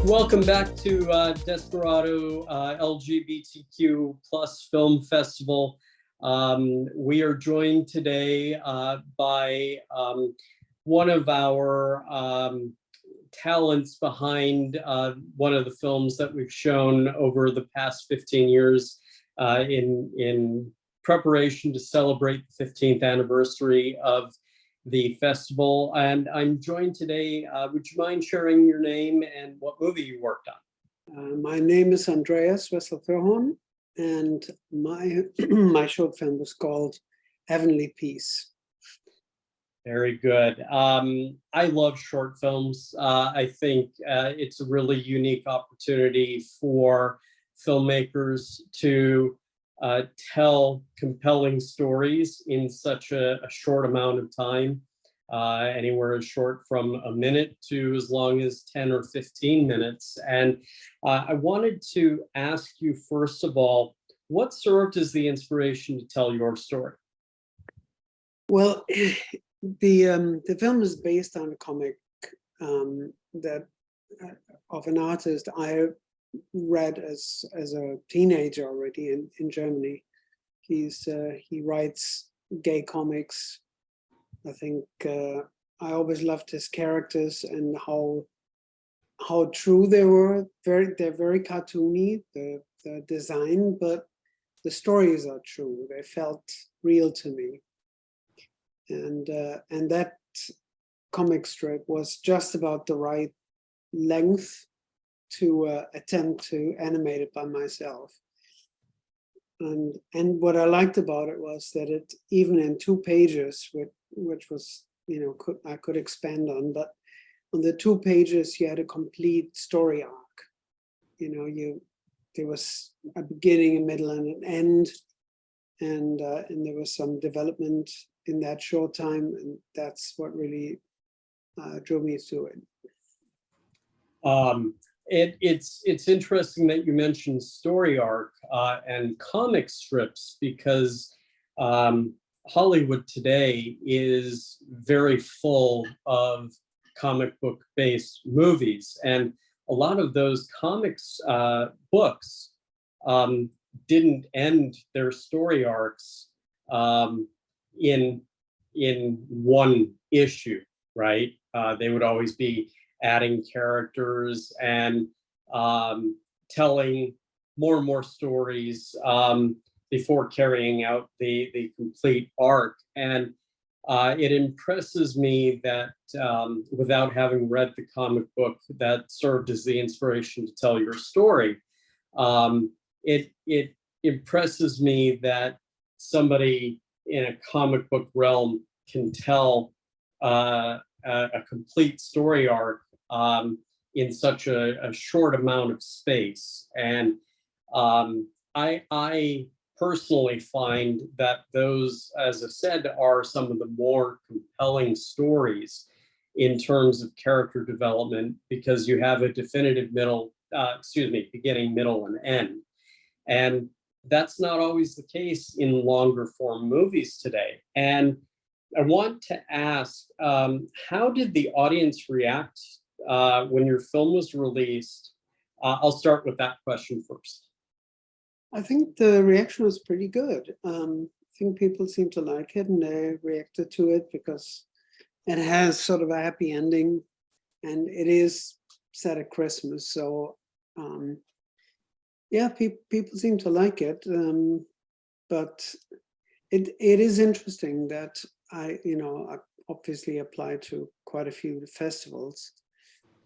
Welcome back to Desperado LGBTQ plus film festival. We are joined today by one of our talents behind one of the films that we've shown over the past 15 years in preparation to celebrate the 15th anniversary of the festival. And I'm joined today, would you mind sharing your name and what movie you worked on? My name is Andreas Wessel-Therhorn, and my short film was called Heavenly Peace. Very good. I love short films. I think it's a really unique opportunity for filmmakers to tell compelling stories in such a short amount of time, anywhere as short from a minute to as long as 10 or 15 minutes. And I wanted to ask you, first of all, what served as the inspiration to tell your story? Well, the film is based on a comic that of an artist I read as a teenager already in Germany. He writes gay comics. I think I always loved his characters and how true they were. They're very cartoony, the design, but the stories are true. They felt real to me. And that comic strip was just about the right length to attempt to animate it by myself. And what I liked about it was that it, even in 2 pages, which was, I could expand on, but on the 2 pages, you had a complete story arc. There was a beginning, a middle, and an end, and there was some development in that short time, and that's what really drew me to it. It's interesting that you mentioned story arc and comic strips, because Hollywood today is very full of comic book based movies, and a lot of those comics books didn't end their story arcs in one issue, right? They would always be adding characters and telling more and more stories before carrying out the complete arc. And it impresses me that without having read the comic book that served as the inspiration to tell your story, it impresses me that somebody in a comic book realm can tell a complete story arc in such a short amount of space. And I personally find that those, as I said, are some of the more compelling stories in terms of character development, because you have a definitive beginning, middle, and end. And that's not always the case in longer form movies today. And I want to ask, how did the audience react when your film was released? I'll start with that question first. I think the reaction was pretty good. I think people seem to like it, and they reacted to it because it has sort of a happy ending, and it is set at Christmas. So yeah, people seem to like it. But it is interesting that I obviously applied to quite a few festivals.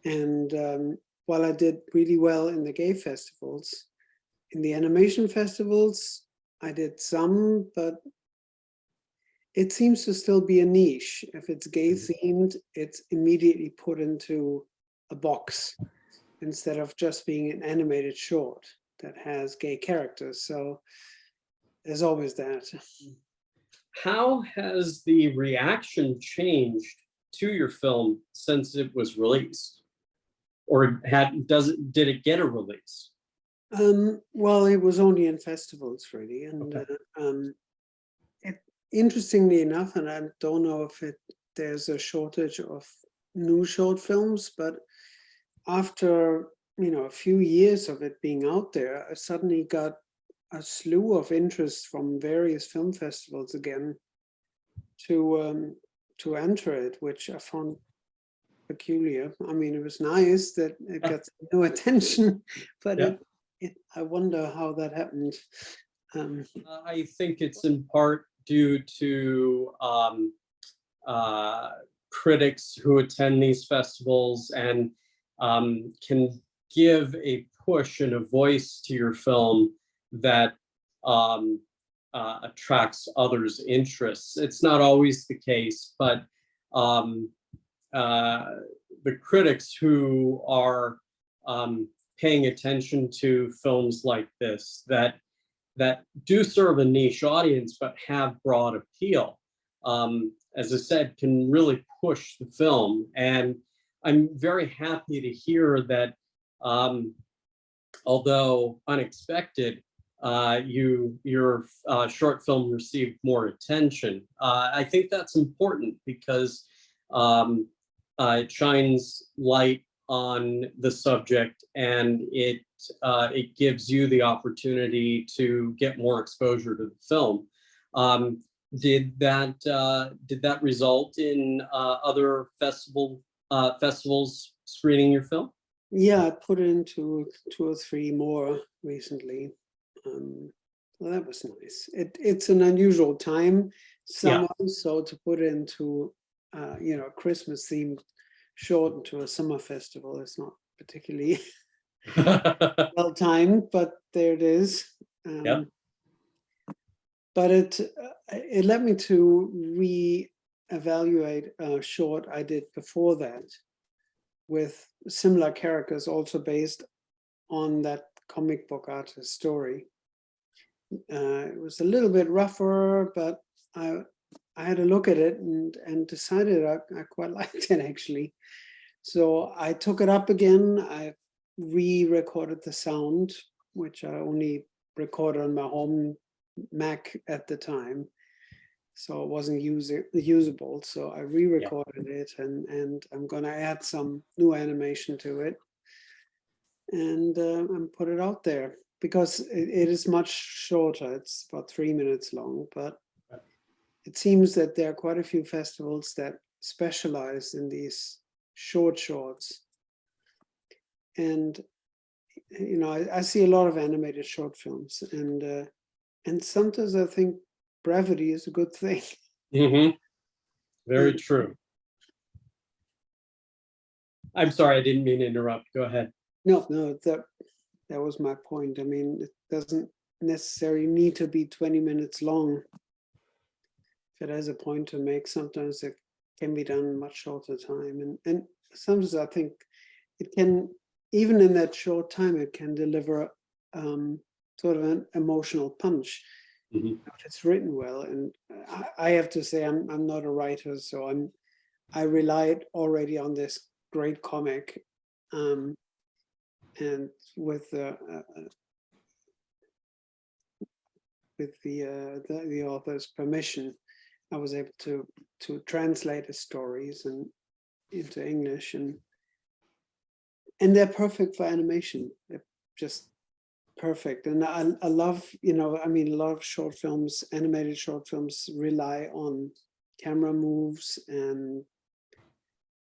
And while I did really well in the gay festivals, in the animation festivals, I did some, but it seems to still be a niche. If it's gay themed, it's immediately put into a box instead of just being an animated short that has gay characters. So there's always that. How has the reaction changed to your film since it was released? Or did it get a release? Well, it was only in festivals, really, and okay. Interestingly enough, and I don't know if there's a shortage of new short films, but after a few years of it being out there, I suddenly got a slew of interest from various film festivals again to enter it, which I found peculiar. I mean, it was nice that it got no attention, but I wonder how that happened. I think it's in part due to critics who attend these festivals and can give a push and a voice to your film that attracts others' interests. It's not always the case, but the critics who are paying attention to films like this that do serve a niche audience but have broad appeal, as I said, can really push the film. And I'm very happy to hear that, although unexpected, your short film received more attention. I think that's important because it shines light on the subject, and it gives you the opportunity to get more exposure to the film. Did that result in other festivals screening your film? Yeah, I put it into 2 or 3 more recently. Well, that was nice. It's an unusual time, summer, so to put it into Christmas themed short into a summer festival is not particularly well timed, but there it is. But it led me to re-evaluate a short I did before that with similar characters, also based on that comic book artist story. It was a little bit rougher, but I had a look at it and decided I quite liked it, actually. So I took it up again. I re-recorded the sound, which I only recorded on my home Mac at the time, so it wasn't usable. So I re-recorded it, and I'm gonna add some new animation to it and put it out there, because it is much shorter. It's about 3 minutes long, but it seems that there are quite a few festivals that specialize in these shorts. And I see a lot of animated short films, and sometimes I think brevity is a good thing. Very true. I'm sorry, I didn't mean to interrupt. Go ahead. No, that was my point. I mean, it doesn't necessarily need to be 20 minutes long. If it has a point to make, sometimes it can be done in much shorter time. And sometimes I think it can, even in that short time, it can deliver sort of an emotional punch if it's written well. And I have to say, I'm not a writer, so I relied already on this great comic, and with the author's permission, I was able to translate the stories into English, and they're perfect for animation. They're just perfect. And I love, I mean, a lot of short films, animated short films, rely on camera moves, and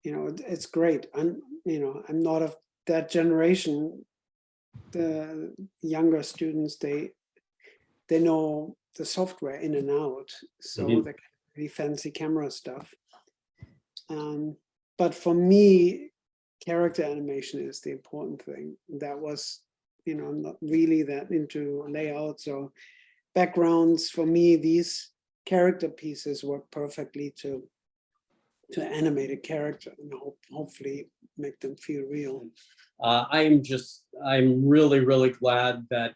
it's great. I'm not of that generation. The younger students, they know the software in and out, so they can really fancy camera stuff. But for me, character animation is the important thing. That was, I'm not really that into layouts or backgrounds. For me, these character pieces work perfectly to animate a character and hopefully make them feel real. I'm really, really glad that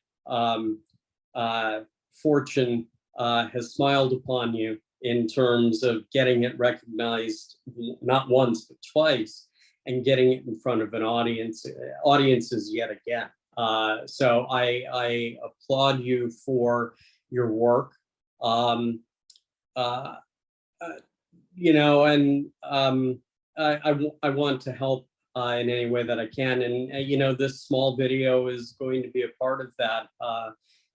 Fortune has smiled upon you in terms of getting it recognized, not once, but twice, and getting it in front of an audiences yet again. So I applaud you for your work. And I want to help in any way that I can. And, you know, this small video is going to be a part of that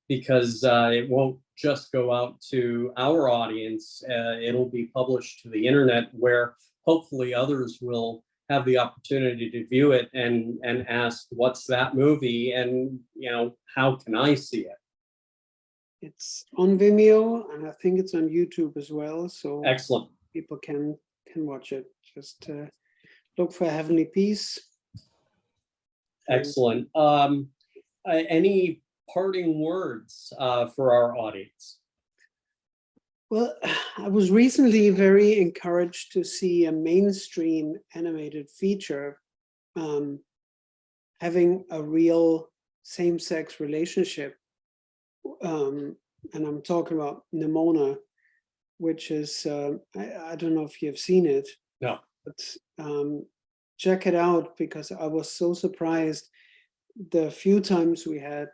because it won't just go out to our audience. It'll be published to the internet where hopefully others will have the opportunity to view it and ask, what's that movie? And, you know, how can I see it? It's on Vimeo, and I think it's on YouTube as well. So Excellent. people can watch it. Just look for Heavenly Peace. Excellent. Any parting words for our audience? Well, I was recently very encouraged to see a mainstream animated feature having a real same-sex relationship. And I'm talking about Nimona, which is, I don't know if you've seen it. No. But check it out, because I was so surprised the few times we had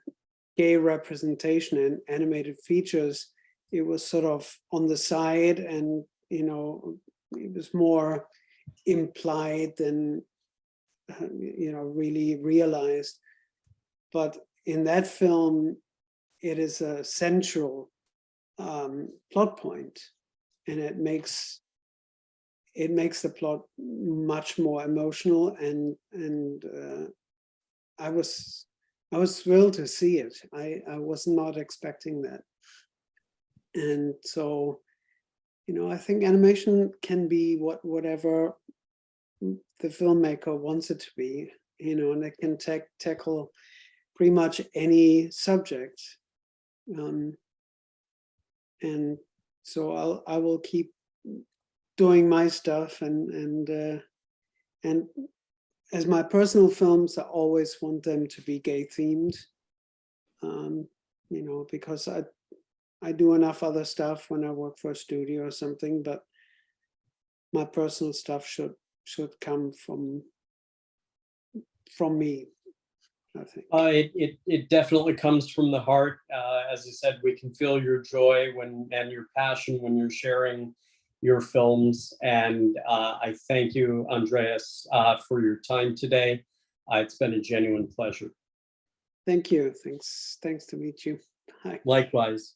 gay representation in animated features. It was sort of on the side, and, you know, it was more implied than, you know, really realized. But in that film, it is a central plot point, and it makes the plot much more emotional. And I was thrilled to see it. I was not expecting that. And so, you know, I think animation can be whatever the filmmaker wants it to be, you know, and it can tackle pretty much any subject. And so I will keep doing my stuff, and as my personal films, I always want them to be gay themed, you know, because I do enough other stuff when I work for a studio or something, but my personal stuff should come from me, I think. It definitely comes from the heart. As I said, we can feel your joy and your passion when you're sharing your films. And I thank you, Andreas, for your time today. It's been a genuine pleasure. Thank you. Thanks to meet you. Bye. Likewise.